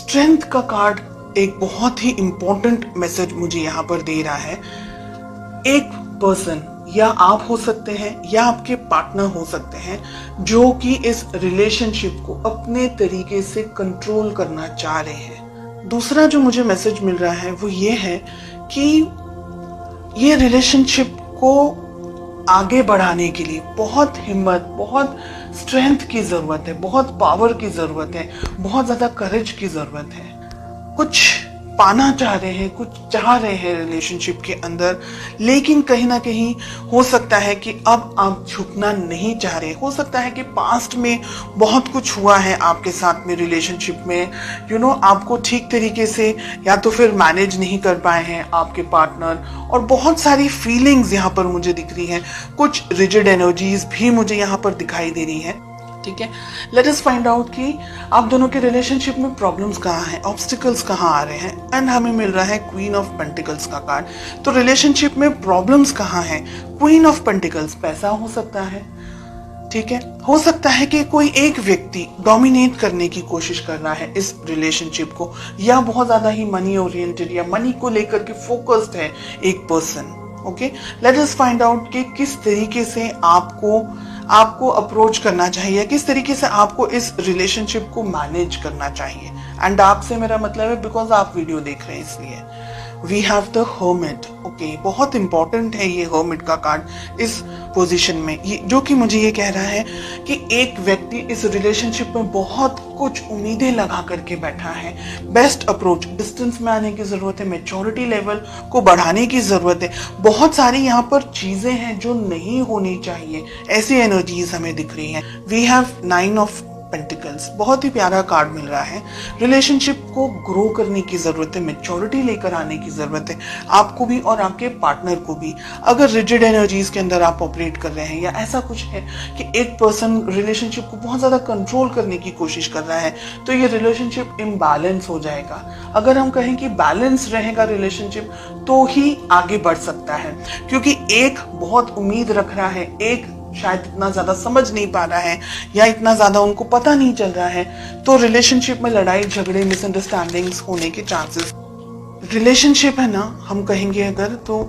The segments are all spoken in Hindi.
स्ट्रेंथ का कार्ड एक बहुत ही इंपॉर्टेंट मैसेज मुझे यहाँ पर दे रहा है। एक पर्सन, या आप हो सकते हैं या आपके पार्टनर हो सकते हैं, जो कि इस रिलेशनशिप को अपने तरीके से कंट्रोल करना चाह रहे हैं। दूसरा जो मुझे मैसेज मिल रहा है वो ये है कि ये रिलेशनशिप को आगे बढ़ाने के लिए बहुत हिम्मत, बहुत स्ट्रेंथ की जरूरत है, बहुत पावर की जरूरत है, बहुत ज्यादा करेज की जरूरत है। कुछ पाना चाह रहे हैं, कुछ चाह रहे हैं रिलेशनशिप के अंदर, लेकिन कहीं ना कहीं हो सकता है कि अब आप झुकना नहीं चाह रहे। हो सकता है कि पास्ट में बहुत कुछ हुआ है आपके साथ में रिलेशनशिप में, आपको ठीक तरीके से या तो फिर मैनेज नहीं कर पाए हैं आपके पार्टनर, और बहुत सारी फीलिंग्स यहाँ पर मुझे दिख रही हैं। कुछ रिजिड एनर्जीज भी मुझे यहाँ पर दिखाई दे रही हैं। ठीक है, लेट अस फाइंड आउट कि आप दोनों के रिलेशनशिप में प्रॉब्लम्स कहाँ हैं, ऑब्स्टिकल्स कहाँ आ रहे हैं। एंड हमें मिल रहा है क्वीन ऑफ पेंटिकल्स का कार्ड। तो रिलेशनशिप में प्रॉब्लम्स कहाँ हैं? क्वीन ऑफ पेंटिकल्स, पैसा हो सकता है, ठीक है, हो सकता है कि कोई एक व्यक्ति डोमिनेट करने की कोशिश कर रहा है इस रिलेशनशिप को, या बहुत ज्यादा ही मनी ओरिएंटेड या मनी को लेकर के फोकस्ड है एक person. Okay, let us find out कि किस तरीके से आपको अप्रोच करना चाहिए, किस तरीके से आपको इस रिलेशनशिप को मैनेज करना चाहिए। एंड आपसे मेरा मतलब है बिकॉज आप वीडियो देख रहे हैं इसलिए। We have the hermit. Okay, बहुत इंपॉर्टेंट है ये हर्मिट का कार्ड इस पोजीशन में, ये जो कि मुझे ये कह रहा है कि एक व्यक्ति इस रिलेशनशिप में बहुत कुछ उम्मीदें लगा करके बैठा है। बेस्ट अप्रोच, डिस्टेंस में आने की जरूरत है, मैच्योरिटी लेवल को बढ़ाने की जरूरत है। बहुत सारी यहाँ पर चीजें हैं जो नहीं होनी चाहिए, ऐसी एनर्जीज हमें दिख रही हैं। वी हैव 9 ऑफ पेंटिकल्स, बहुत ही प्यारा कार्ड मिल रहा है। रिलेशनशिप को ग्रो करने की जरूरत है, मैच्योरिटी लेकर आने की जरूरत है, आपको भी और आपके पार्टनर को भी। अगर रिजिड एनर्जीज के अंदर आप ऑपरेट कर रहे हैं, या ऐसा कुछ है कि एक पर्सन रिलेशनशिप को बहुत ज्यादा कंट्रोल करने की कोशिश कर रहा है, तो ये रिलेशनशिप इम्बैलेंस हो जाएगा। अगर हम कहें कि बैलेंस रहेगा रिलेशनशिप, तो ही आगे बढ़ सकता है, क्योंकि एक बहुत उम्मीद रख रहा है, एक शायद इतना ज्यादा समझ नहीं पा रहा है, या इतना ज्यादा उनको पता नहीं चल रहा है, तो रिलेशनशिप में लड़ाई झगड़े, मिसअंडरस्टैंडिंग्स होने के चांसेस। रिलेशनशिप है ना, हम कहेंगे अगर, तो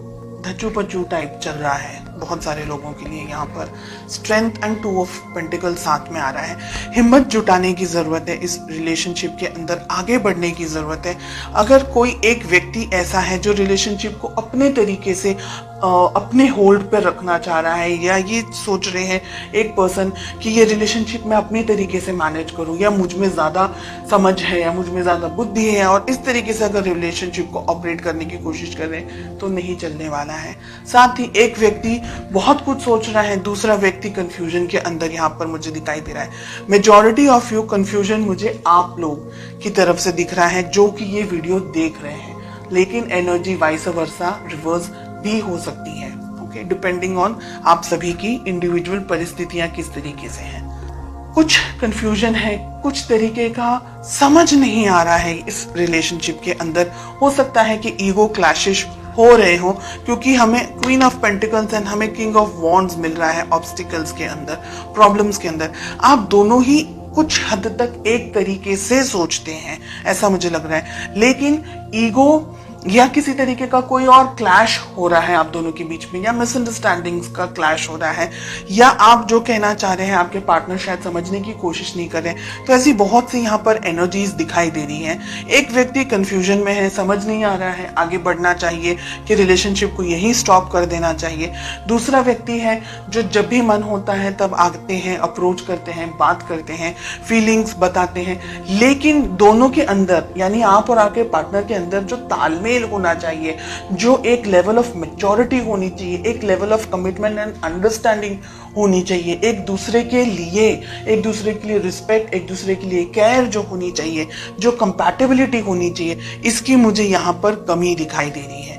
धच्चू पच्चू टाइप चल रहा है बहुत सारे लोगों के लिए। यहाँ पर स्ट्रेंथ एंड 2 ऑफ पेंटिकल साथ में आ रहा है। हिम्मत जुटाने की जरूरत है, इस रिलेशनशिप के अंदर आगे बढ़ने की जरूरत है। अगर कोई एक व्यक्ति ऐसा है जो रिलेशनशिप को अपने तरीके से अपने होल्ड पर रखना चाह रहा है, या ये सोच रहे हैं एक पर्सन कि ये रिलेशनशिप मैं अपने तरीके से मैनेज करूं, या मुझ में ज्यादा समझ है, या मुझ में ज्यादा बुद्धि है, और इस तरीके से अगर रिलेशनशिप को ऑपरेट करने की कोशिश कर रहे हैं, तो नहीं चलने वाला है। साथ ही एक व्यक्ति बहुत कुछ सोच रहा है, दूसरा व्यक्ति कंफ्यूजन के अंदर यहाँ पर मुझे दिखाई दे रहा है। मेजॉरिटी ऑफ यू कंफ्यूजन मुझे आप लोग की तरफ से दिख रहा है जो कि ये वीडियो देख रहे हैं, लेकिन एनर्जी वाइस वर्सा रिवर्स भी हो सकती है। ओके, डिपेंडिंग ऑन आप सभी की इंडिविजुअल परिस्थितियां किस तरीके से हैं। कुछ कंफ्यूजन है, कुछ तरीके का समझ नहीं आ रहा है इस रिलेशनशिप के अंदर। हो सकता है कि ईगो क्लैशेस हो रहे हो, क्योंकि हमें क्वीन ऑफ पेंटिकल्स एंड हमें किंग ऑफ वॉन्ड्स मिल रहा है ऑब्स्टिकल्स के अंदर, प्रॉब्लम्स के अंदर। आप दोनों ही कुछ हद तक एक तरीके से सोचते हैं, ऐसा मुझे लग रहा है, लेकिन ईगो या किसी तरीके का कोई और क्लैश हो रहा है आप दोनों के बीच में, या मिसअंडरस्टैंडिंग्स का क्लैश हो रहा है, या आप जो कहना चाह रहे हैं आपके पार्टनर शायद समझने की कोशिश नहीं कर रहे। तो ऐसी बहुत सी यहाँ पर एनर्जीज दिखाई दे रही हैं। एक व्यक्ति कंफ्यूजन में है, समझ नहीं आ रहा है आगे बढ़ना चाहिए कि रिलेशनशिप को यहीं स्टॉप कर देना चाहिए। दूसरा व्यक्ति है जो जब भी मन होता है तब आते हैं, अप्रोच करते हैं, बात करते हैं, फीलिंग्स बताते हैं, लेकिन दोनों के अंदर, यानी आप और आपके पार्टनर के अंदर जो तालमेल होना चाहिए, जो एक लेवल ऑफ मैच्योरिटी होनी चाहिए, एक level of commitment and understanding होनी चाहिए, एक दूसरे के लिए रिस्पेक्ट, एक दूसरे के लिए केयर जो होनी चाहिए, जो कंपैटिबिलिटी होनी चाहिए, इसकी मुझे यहाँ पर कमी दिखाई दे रही है।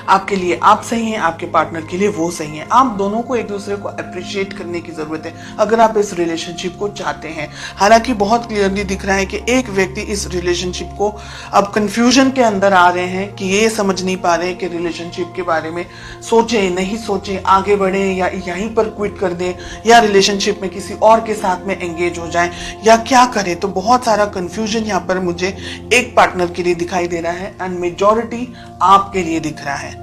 आपके लिए आप सही हैं, आपके पार्टनर के लिए वो सही है। आप दोनों को एक दूसरे को अप्रिशिएट करने की जरूरत है अगर आप इस रिलेशनशिप को चाहते हैं। हालांकि बहुत क्लियरली दिख रहा है कि एक व्यक्ति इस रिलेशनशिप को अब कंफ्यूजन के अंदर आ रहे हैं कि ये समझ नहीं पा रहे कि रिलेशनशिप के बारे में सोचे नहीं सोचे, आगे बढ़े या यहीं पर क्विट कर दें, या रिलेशनशिप में किसी और के साथ में एंगेज हो जाएं, या क्या करें। तो बहुत सारा कंफ्यूजन यहाँ पर मुझे एक पार्टनर के लिए दिखाई दे रहा है एंड मेजॉरिटी आपके लिए दिख रहा है।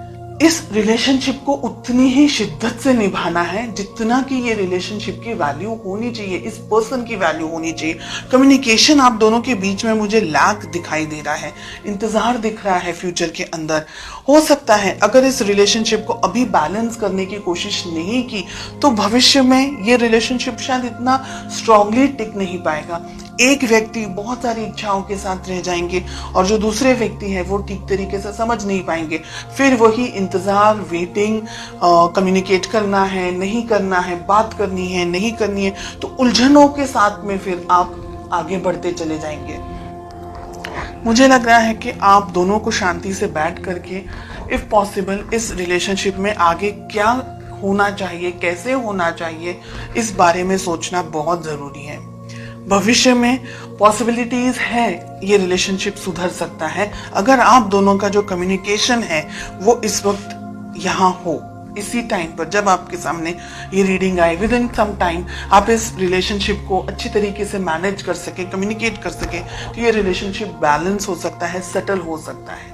इस रिलेशनशिप को उतनी ही शिद्दत से निभाना है जितना कि ये रिलेशनशिप की वैल्यू होनी चाहिए, इस पर्सन की वैल्यू होनी चाहिए। कम्युनिकेशन आप दोनों के बीच में मुझे लैक दिखाई दे रहा है, इंतजार दिख रहा है फ्यूचर के अंदर। हो सकता है अगर इस रिलेशनशिप को अभी बैलेंस करने की कोशिश नहीं की तो भविष्य में ये रिलेशनशिप शायद इतना स्ट्रांगली टिक नहीं पाएगा। एक व्यक्ति बहुत सारी इच्छाओं के साथ रह जाएंगे और जो दूसरे व्यक्ति है वो ठीक तरीके से समझ नहीं पाएंगे। फिर वही इंतजार, वेटिंग, कम्युनिकेट करना है नहीं करना है, बात करनी है नहीं करनी है, तो उलझनों के साथ में फिर आप आगे बढ़ते चले जाएंगे। मुझे लग रहा है कि आप दोनों को शांति से बैठ करके इफ पॉसिबल इस रिलेशनशिप में आगे क्या होना चाहिए, कैसे होना चाहिए, इस बारे में सोचना बहुत जरूरी है। भविष्य में पॉसिबिलिटीज है ये रिलेशनशिप सुधर सकता है अगर आप दोनों का जो कम्युनिकेशन है वो इस वक्त यहाँ हो। इसी टाइम पर जब आपके सामने ये रीडिंग आए, विद इन सम टाइम आप इस रिलेशनशिप को अच्छी तरीके से मैनेज कर सके, कम्युनिकेट कर सके, तो ये रिलेशनशिप बैलेंस हो सकता है, सेटल हो सकता है।